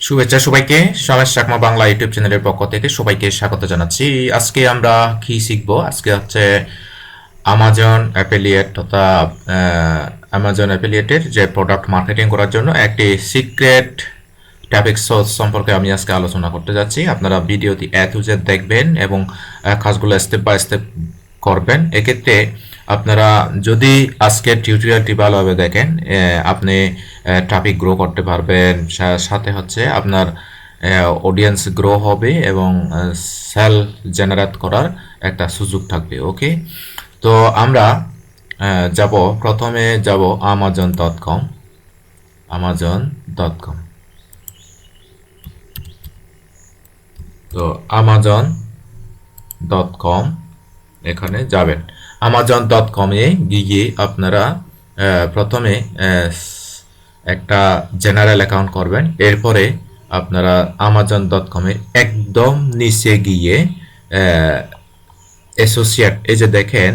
শুভেচ্ছা সবাইকে। সমেশ চাকমা বাংলা ইউটিউব চ্যানেলের পক্ষ থেকে সবাইকে স্বাগত জানাচ্ছি। আজকে আমরা কি শিখবো? আজকে হচ্ছে আমাজন অ্যাফিলিয়েট তথা আমাজন অ্যাফিলিয়েটের যে প্রোডাক্ট মার্কেটিং করার জন্য একটি সিক্রেট টপিক সোর্স সম্পর্কে আমি আজকে আলোচনা করতে যাচ্ছি। আপনারা ভিডিওটি এ টু জেড দেখবেন এবং কাজগুলো স্টেপ বাই স্টেপ করবেন। এক্ষেত্রে আপনারা যদি আজকের টিউটোরিয়ালটি ভালোভাবে দেখেন, আপনি ট্রাফিক গ্রো করতে পারবেন, সাথে হচ্ছে আপনার অডিয়েন্স গ্রো হবে এবং সেল জেনারেট করার একটা সুযোগ থাকবে। ওকে, তো আমরা যাব, প্রথমে যাব amazon.com। amazon.com, তো amazon.com এখানে যাবেন। amazon.com-এ গিয়ে আপনারা প্রথমে একটা জেনারেল অ্যাকাউন্ট করবেন। এরপরে আপনারা amazon.com-এর একদম নিচে গিয়ে অ্যাসোসিয়েট, এই যে দেখেন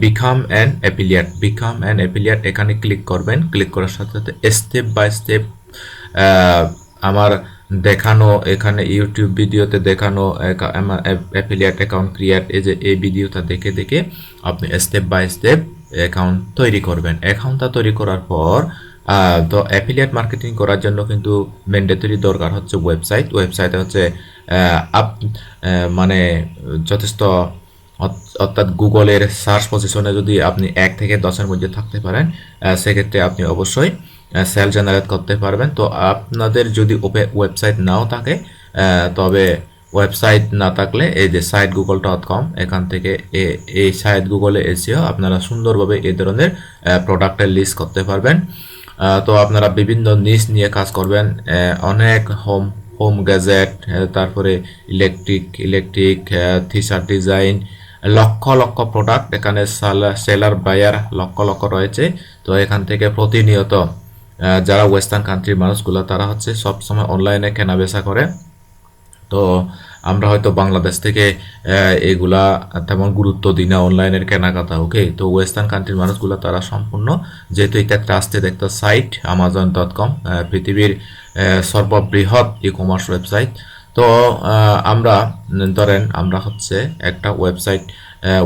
বিকাম অ্যান অ্যাফিলিয়েট, এখানে ক্লিক করবেন। ক্লিক করার সাথে সাথে স্টেপ বাই স্টেপ আমার দেখানো, এখানে ইউটিউব ভিডিওতে দেখানো অ্যাফিলিয়েট অ্যাকাউন্ট ক্রিয়েট, এই যে এই ভিডিওটা দেখে দেখে আপনি স্টেপ বাই স্টেপ অ্যাকাউন্ট তৈরি করবেন। অ্যাকাউন্টটা তৈরি করার পর তো অ্যাফিলিয়েট মার্কেটিং করার জন্য কিন্তু ম্যান্ডেটরি দরকার হচ্ছে ওয়েবসাইটে হচ্ছে মানে যথেষ্ট, অর্থাৎ গুগলের সার্চ পজিশনে যদি আপনি 1 থেকে 10-এর মধ্যে থাকতে পারেন, সেক্ষেত্রে আপনি অবশ্যই সেল জেনারেট করতে পারবেন। তো আপনাদের যদি ওয়েবসাইট নাও থাকে, তবে ওয়েবসাইট না থাকলে এই যে সাইট google.com, এখান থেকে এই সাইট গুগলে এসেও আপনারা সুন্দরভাবে এই ধরনের প্রোডাক্টের লিস্ট করতে পারবেন। তো আপনারা বিভিন্ন নিশ নিয়ে কাজ করবেন, অনেক হোম গ্যাজেট, তারপরে electric T-shirt design, lakh lakh product এখানে সেলার বায়ার লক্ষ লক্ষ রয়েছে। তো এখান থেকে প্রতিনিয়ত যারা ওয়েস্টার্ন কান্ট্রির মানুষগুলো তারা হচ্ছে সবসময় অনলাইনে কেনা বেচা করে। তো আমরা হয়তো বাংলাদেশ থেকে এগুলা তেমন গুরুত্ব দিই না অনলাইনের কেনাকাটা। ওকে, তো ওয়েস্টার্ন কান্ট্রির মানুষগুলো তারা সম্পূর্ণ, যেহেতু এটা ট্রাস্টেড একটা সাইট amazon.com, পৃথিবীর সর্ববৃহৎ ই কমার্স ওয়েবসাইট। তো আমরা ধরেন আমরা হচ্ছে একটা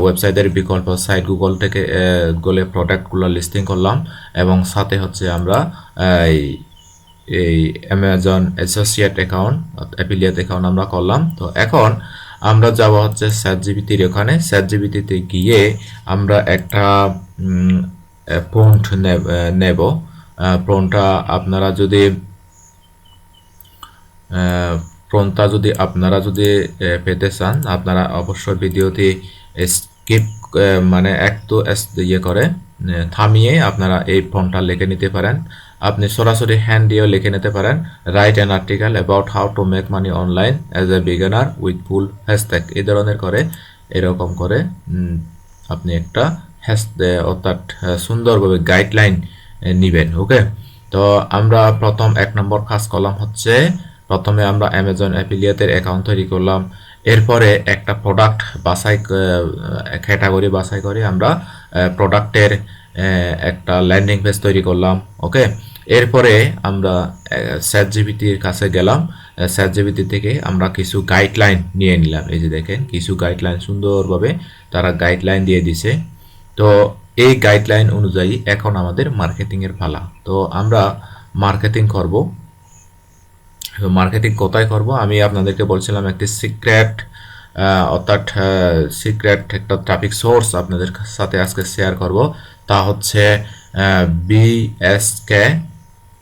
ওয়েবসাইটের বিকল্প সাইট গুগল থেকে গুগলে প্রোডাক্টগুলো লিস্টিং করলাম এবং সাথে হচ্ছে আমরা এই Amazon associate account, affiliate account আমরা করলাম। তো এখন আমরা যাব হচ্ছে চ্যাটজিপিটির ওখানে। চ্যাটজিপিটিতে গিয়ে আমরা একটা প্রম্পট নেব। প্রম্পটটা আপনারা যদি পেতে চান, আপনারা অবশ্যই ভিডিওটি স্কিপ মানে একটু ইয়ে করে থামিয়ে আপনারা এই ফর্মটা লিখে নিতে পারেন। আপনি সরাসরি হ্যান্ড দিয়েও লিখে নিতে পারেন, write an article about how to make money online as a beginner with full hashtag, এই ধরনের করে এরকম করে আপনি একটা অর্থাৎ সুন্দরভাবে গাইডলাইন নিবেন। ওকে, তো আমরা প্রথম 1 নম্বর কাজ করলাম হচ্ছে প্রথমে আমরা অ্যামাজন অ্যাফিলিয়েটের অ্যাকাউন্ট তৈরি করলাম। এরপরে একটা প্রোডাক্ট ক্যাটাগরি বাছাই করে আমরা প্রোডাক্টের একটা ল্যান্ডিং পেজ তৈরি করলাম। ওকে, এরপরে আমরা চ্যাটজিপিটির কাছে গেলাম। চ্যাটজিপিটি থেকে আমরা কিছু গাইডলাইন নিয়ে নিলাম। এই যে দেখেন কিছু গাইডলাইন সুন্দরভাবে তারা গাইডলাইন দিয়ে দিছে। তো এই গাইডলাইন অনুযায়ী এখন আমাদের মার্কেটিংয়ের পালা। তো আমরা মার্কেটিং করব। মার্কেটিং কোথায় করব? আমি আপনাদেরকে বলছিলাম একটি সিক্রেট একটা ট্রাফিক সোর্স আপনাদের সাথে আজকে শেয়ার করব। তা হচ্ছে বিএসকে।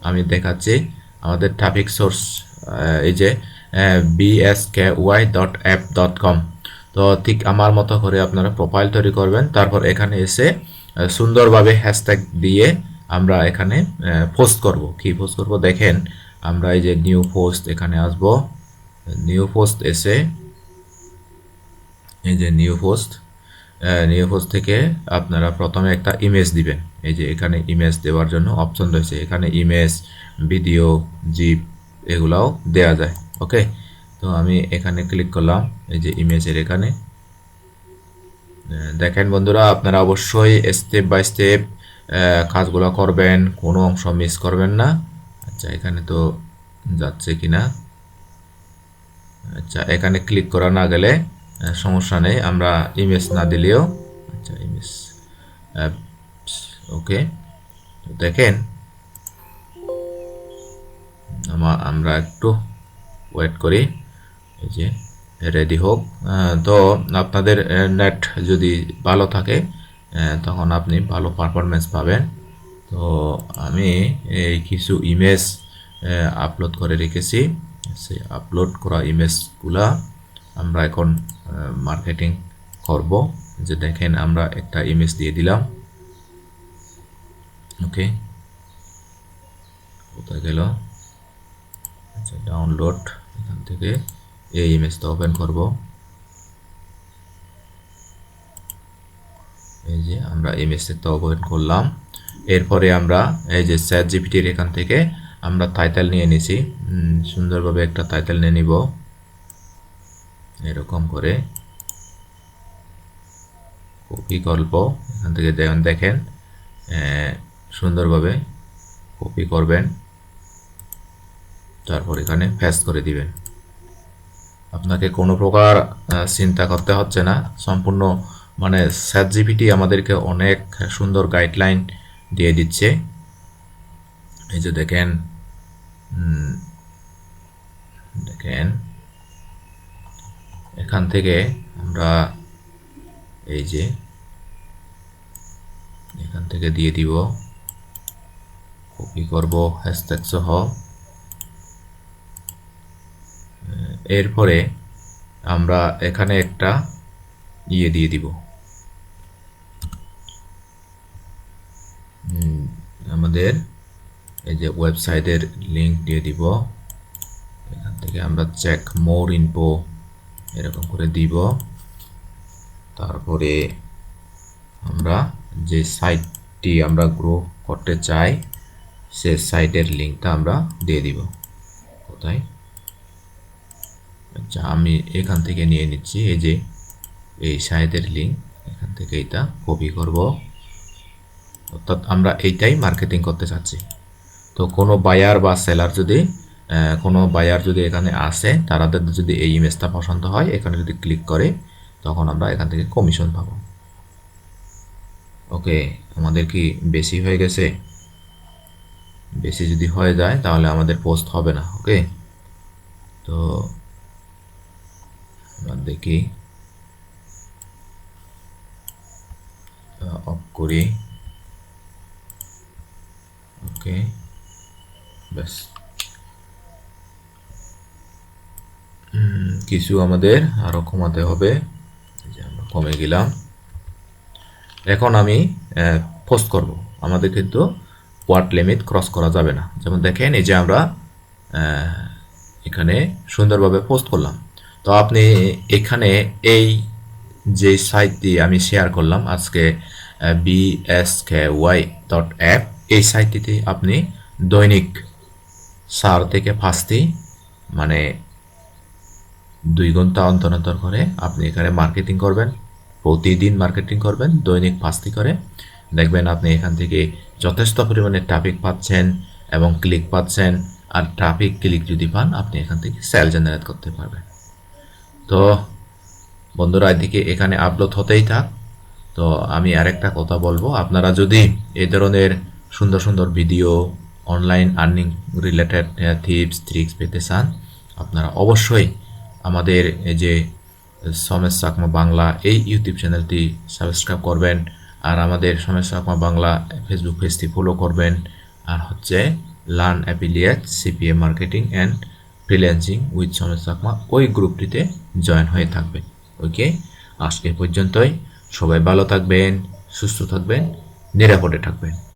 আমি দেখাচ্ছি আমাদের ট্রাফিক সোর্স, এই যে bsky.app.com। তো ঠিক আমার মতো করে আপনারা প্রোফাইল তৈরি করবেন। তারপর এখানে এসে সুন্দরভাবে হ্যাশট্যাগ দিয়ে আমরা এখানে পোস্ট করব। কি পোস্ট করব দেখেন, আমরা এই যে নিউ পোস্ট এখানে আসব। নিউ পোস্ট এসে এই যে নিউ পোস্ট থেকে আপনারা প্রথমে একটা ইমেজ দিবেন। এই যে এখানে ইমেজ দেওয়ার জন্য অপশন রয়েছে, এখানে ইমেজ, ভিডিও, জিপ এগুলাও দেয়া যায়। ওকে, তো আমি এখানে ক্লিক করলাম, এই যে ইমেজের এখানে দেখেন বন্ধুরা, আপনারা অবশ্যই স্টেপ বাই স্টেপ কাজগুলো করবেন, কোনো অংশ মিস করবেন না। আচ্ছা, এখানে তো যাচ্ছে কিনা। আচ্ছা, এখানে ক্লিক করা না গেলে সমস্যা নেই, আমরা ইমেজ না দিলেও। আচ্ছা, ইমেজ ওকে, দেখেন আমরা একটু ওয়েট করি, এই যে রেডি হোক। তো আপনাদের নেট যদি ভালো থাকে তখন আপনি ভালো পারফরমেন্স পাবেন। তো আমি এই কিছু ইমেজ আপলোড করে রেখেছি, সেই আপলোড করা ইমেজগুলা আমরা এখন মার্কেটিং করব। যে দেখেন আমরা একটা ইমেজ দিয়ে দিলাম। ওকে, কোথায় গেল? আচ্ছা, ডাউনলোড, এখান থেকে এই ইমেজটা ওপেন করব। এই যে আমরা ইমেজটা ওপেন করলাম। এরপরে আমরা এই যে চ্যাট জিপিটির এখান থেকে আমরা টাইটেল নিয়ে নিছি, সুন্দরভাবে একটা টাইটেল নিয়ে নিব এরকম করে। কপি গল্প এখান থেকে দেখেন সুন্দরভাবে কপি করবেন, তারপর এখানে পেস্ট করে দিবেন। আপনাকে কোনো প্রকার চিন্তা করতে হচ্ছে না, সম্পূর্ণ মানে চ্যাট জিপিটি আমাদেরকে অনেক সুন্দর গাইডলাইন দিয়ে দিচ্ছে। এই যে দেখেন, দেখেন এখান থেকে আমরা এই যে এখান থেকে দিয়ে দিব, কপি করব হ্যাশট্যাগ সহ। এরপরে আমরা এখানে একটা ইয়ে দিয়ে দিব, আমাদের এই যে ওয়েবসাইটের লিংক দিয়ে দিব। এখান থেকে আমরা চেক মোর ইনফো এরকম করে দিব। তারপরে আমরা যে সাইটটি আমরা গ্রো করতে চাই সে সাইটের লিংকটা আমরা দিয়ে দিব। কোথায়? আচ্ছা, আমি এখান থেকে নিয়ে নিচ্ছি, এই যে এই সাইটের লিংক, এখান থেকে এটা কপি করব। অর্থাৎ আমরা এইটাই মার্কেটিং করতে চাচ্ছি। তো কোনো বায়ার বা সেলার যদি কোনো বায়ার যদি এখানে আসে, তাদের যদি এই ইমেজটা পছন্দ হয়, এখানে যদি ক্লিক করে তখন আমরা এখান থেকে কমিশন পাবো। ওকে, আমাদের কি বেশি হয়ে গেছে? বেশি যদি হয়ে যায় তাহলে আমাদের পোস্ট হবে না। ওকে, তো আমরা দেখি, অফ করি। ওকে, ব্যাস, কিছু আমাদের আরো কমাতে হবে, যে আমরা কমে গেলাম। এখন আমি পোস্ট করব, আমাদের কিন্তু ওয়ার্ড লিমিট ক্রস করা যাবে না। যেমন দেখেন, এই যে আমরা এখানে সুন্দরভাবে পোস্ট করলাম। তো আপনি এখানে এই যে সাইটটি আমি শেয়ার করলাম আজকে, bsky.app, এই সাইটটিতে আপনি দৈনিক 4 থেকে 5টি মানে 2 ঘন্টা অন্তর অন্তর করে আপনি এখানে মার্কেটিং করবেন। প্রতিদিন মার্কেটিং করবেন, দৈনিক 5টি করে। দেখবেন আপনি এখান থেকে যথেষ্ট পরিমাণে ট্রাফিক পাচ্ছেন এবং ক্লিক পাচ্ছেন। আর ট্রাফিক ক্লিক যদি পান, আপনি এখান থেকে সেল জেনারেট করতে পারবেন। তো বন্ধুরা, এদিকে এখানে আপলোড হতেই থাক। তো আমি আরেকটা কথা বলবো, আপনারা যদি এই ধরনের সুন্দর সুন্দর video, online earning related tips tricks পেতে চান, আপনারা অবশ্যই আমাদের এই যে সমেশ চাকমা বাংলা এই ইউটিউব চ্যানেলটি সাবস্ক্রাইব করবেন। আর আমাদের সমেশ চাকমা বাংলা ফেসবুক পেজটি ফলো করবেন। আর হচ্ছে learn affiliate CPM marketing and freelancing with Somesh Chakma, ওই গ্রুপটিতে জয়েন হয়ে থাকবেন। ওকে, আজকে পর্যন্তই। সবাই ভালো থাকবেন, সুস্থ থাকবেন, নিরাপদে থাকবেন।